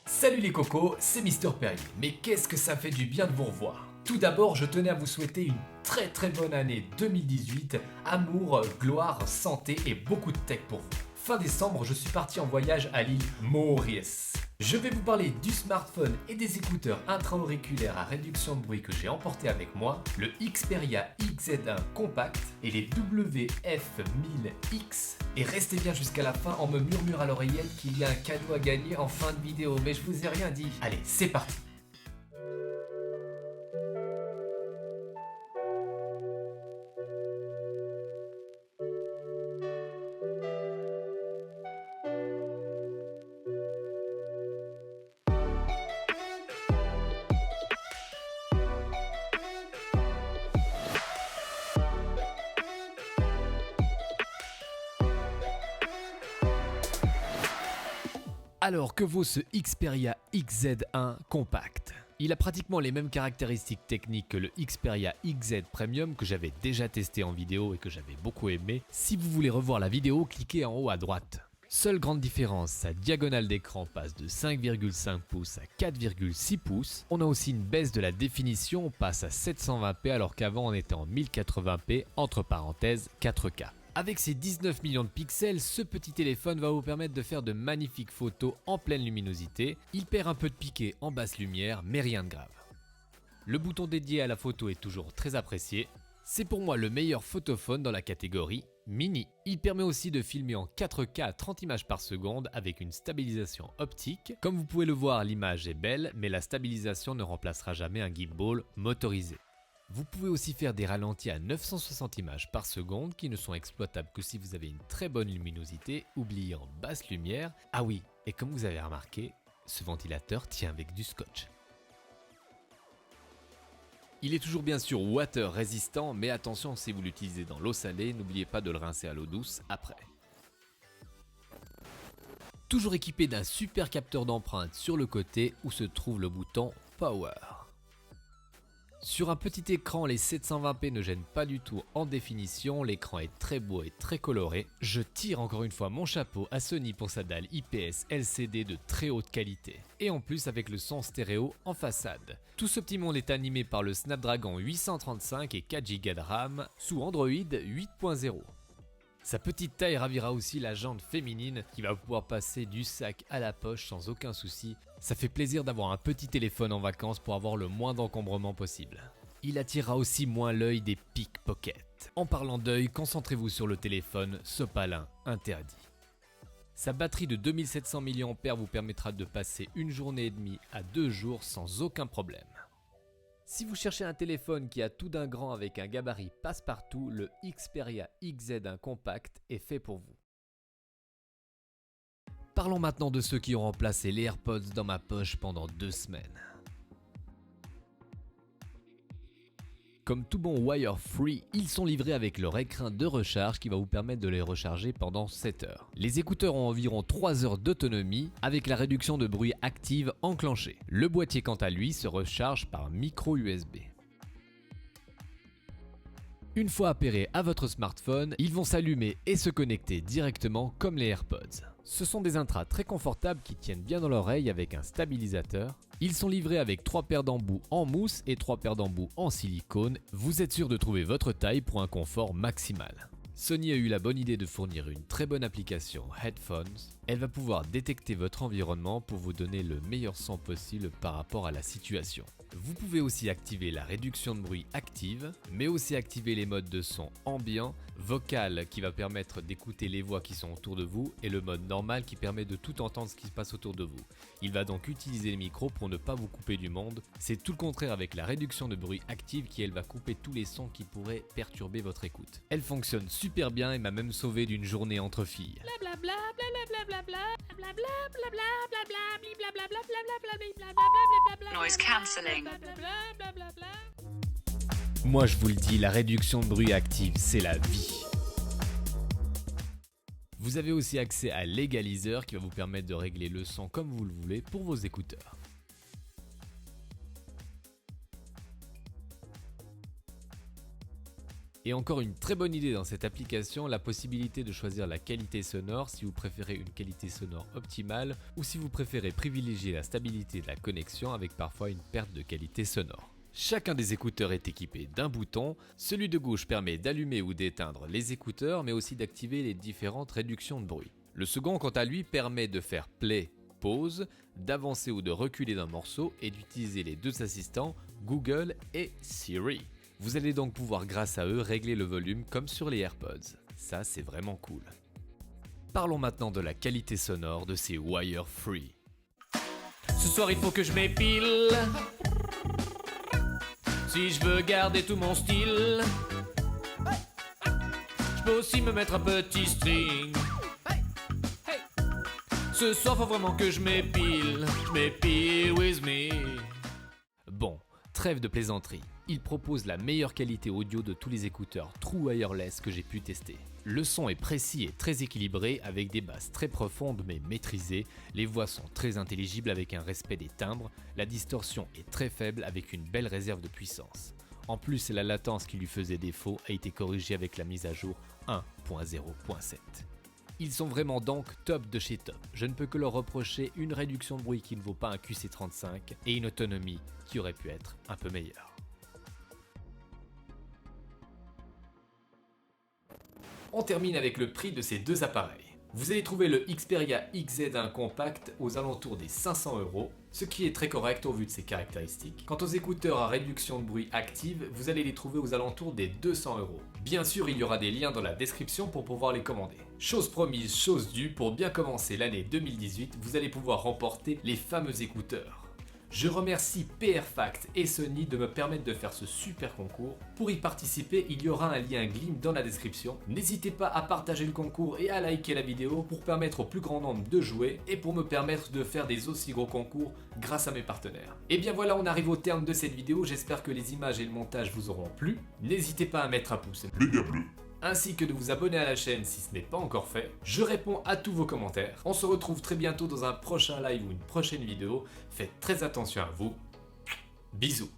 Salut les cocos, c'est Mister Perrier. Mais qu'est-ce que ça fait du bien de vous revoir. Tout d'abord, je tenais à vous souhaiter une très bonne année 2018. Amour, gloire, santé et beaucoup de tech pour vous. Fin décembre, je suis parti en voyage à l'île Maurice. Je vais vous parler du smartphone et des écouteurs intra-auriculaires à réduction de bruit que j'ai emporté avec moi, le Xperia XZ1 Compact et les WF-1000X. Et restez bien jusqu'à la fin, on me murmure à l'oreillette qu'il y a un cadeau à gagner en fin de vidéo, mais je vous ai rien dit. Allez, c'est parti. Alors, que vaut ce Xperia XZ1 Compact ? Il a pratiquement les mêmes caractéristiques techniques que le Xperia XZ Premium que j'avais déjà testé en vidéo et que j'avais beaucoup aimé. Si vous voulez revoir la vidéo, cliquez en haut à droite. Seule grande différence, sa diagonale d'écran passe de 5,5 pouces à 4,6 pouces. On a aussi une baisse de la définition, on passe à 720p alors qu'avant on était en 1080p, entre parenthèses 4K. Avec ses 19 millions de pixels, ce petit téléphone va vous permettre de faire de magnifiques photos en pleine luminosité. Il perd un peu de piqué en basse lumière, mais rien de grave. Le bouton dédié à la photo est toujours très apprécié. C'est pour moi le meilleur photophone dans la catégorie mini. Il permet aussi de filmer en 4K à 30 images par seconde avec une stabilisation optique. Comme vous pouvez le voir, l'image est belle, mais la stabilisation ne remplacera jamais un gimbal motorisé. Vous pouvez aussi faire des ralentis à 960 images par seconde qui ne sont exploitables que si vous avez une très bonne luminosité, oubliée en basse lumière. Ah oui, et comme vous avez remarqué, ce ventilateur tient avec du scotch. Il est toujours bien sûr water résistant, mais attention si vous l'utilisez dans l'eau salée, n'oubliez pas de le rincer à l'eau douce après. Toujours équipé d'un super capteur d'empreinte sur le côté où se trouve le bouton Power. Sur un petit écran, les 720p ne gênent pas du tout en définition, l'écran est très beau et très coloré. Je tire encore une fois mon chapeau à Sony pour sa dalle IPS LCD de très haute qualité. Et en plus avec le son stéréo en façade. Tout ce petit monde est animé par le Snapdragon 835 et 4Go de RAM sous Android 8.0. Sa petite taille ravira aussi la jante féminine qui va pouvoir passer du sac à la poche sans aucun souci. Ça fait plaisir d'avoir un petit téléphone en vacances pour avoir le moins d'encombrement possible. Il attirera aussi moins l'œil des pickpockets. En parlant d'œil, concentrez-vous sur le téléphone, sopalin interdit. Sa batterie de 2700 mAh vous permettra de passer une journée et demie à 2 jours sans aucun problème. Si vous cherchez un téléphone qui a tout d'un grand avec un gabarit passe-partout, le Xperia XZ1 Compact est fait pour vous. Parlons maintenant de ceux qui ont remplacé les AirPods dans ma poche pendant 2 semaines. Comme tout bon wire free, ils sont livrés avec leur écrin de recharge qui va vous permettre de les recharger pendant 7 heures. Les écouteurs ont environ 3 heures d'autonomie avec la réduction de bruit active enclenchée. Le boîtier quant à lui se recharge par micro USB. Une fois appairés à votre smartphone, ils vont s'allumer et se connecter directement comme les AirPods. Ce sont des intras très confortables qui tiennent bien dans l'oreille avec un stabilisateur. Ils sont livrés avec 3 paires d'embouts en mousse et 3 paires d'embouts en silicone. Vous êtes sûr de trouver votre taille pour un confort maximal. Sony a eu la bonne idée de fournir une très bonne application Headphones. Elle va pouvoir détecter votre environnement pour vous donner le meilleur son possible par rapport à la situation. Vous pouvez aussi activer la réduction de bruit active, mais aussi activer les modes de son ambiant, vocal qui va permettre d'écouter les voix qui sont autour de vous et le mode normal qui permet de tout entendre ce qui se passe autour de vous. Il va donc utiliser les micros pour ne pas vous couper du monde. C'est tout le contraire avec la réduction de bruit active qui elle va couper tous les sons qui pourraient perturber votre écoute. Elle fonctionne super bien et m'a même sauvé d'une journée entre filles. Noise cancelling. Moi je vous le dis, la réduction de bruit active, c'est la vie. Vous avez aussi accès à l'égaliseur qui va vous permettre de régler le son comme vous le voulez pour vos écouteurs. Et encore une très bonne idée dans cette application, la possibilité de choisir la qualité sonore si vous préférez une qualité sonore optimale ou si vous préférez privilégier la stabilité de la connexion avec parfois une perte de qualité sonore. Chacun des écouteurs est équipé d'un bouton, celui de gauche permet d'allumer ou d'éteindre les écouteurs mais aussi d'activer les différentes réductions de bruit. Le second quant à lui permet de faire play, pause, d'avancer ou de reculer d'un morceau et d'utiliser les deux assistants Google et Siri. Vous allez donc pouvoir grâce à eux régler le volume comme sur les AirPods. Ça c'est vraiment cool. Parlons maintenant de la qualité sonore de ces wire free. Ce soir il faut que je m'épile si je veux garder tout mon style. Je peux aussi me mettre un petit string. Ce soir faut vraiment que je m'épile with me. Bon, trêve de plaisanterie. Il propose la meilleure qualité audio de tous les écouteurs True Wireless que j'ai pu tester. Le son est précis et très équilibré avec des basses très profondes mais maîtrisées, les voix sont très intelligibles avec un respect des timbres, la distorsion est très faible avec une belle réserve de puissance. En plus, la latence qui lui faisait défaut a été corrigée avec la mise à jour 1.0.7. Ils sont vraiment donc top de chez top. Je ne peux que leur reprocher une réduction de bruit qui ne vaut pas un QC35 et une autonomie qui aurait pu être un peu meilleure. On termine avec le prix de ces deux appareils. Vous allez trouver le Xperia XZ1 Compact aux alentours des 500 €, ce qui est très correct au vu de ses caractéristiques. Quant aux écouteurs à réduction de bruit active, vous allez les trouver aux alentours des 200 €. Bien sûr, il y aura des liens dans la description pour pouvoir les commander. Chose promise, chose due, pour bien commencer l'année 2018, vous allez pouvoir remporter les fameux écouteurs. Je remercie PRFact et Sony de me permettre de faire ce super concours. Pour y participer, il y aura un lien Gleam dans la description. N'hésitez pas à partager le concours et à liker la vidéo pour permettre au plus grand nombre de jouer et pour me permettre de faire des aussi gros concours grâce à mes partenaires. Et bien voilà, on arrive au terme de cette vidéo. J'espère que les images et le montage vous auront plu. N'hésitez pas à mettre un pouce méga bleu, ainsi que de vous abonner à la chaîne si ce n'est pas encore fait. Je réponds à tous vos commentaires. On se retrouve très bientôt dans un prochain live ou une prochaine vidéo. Faites très attention à vous. Bisous.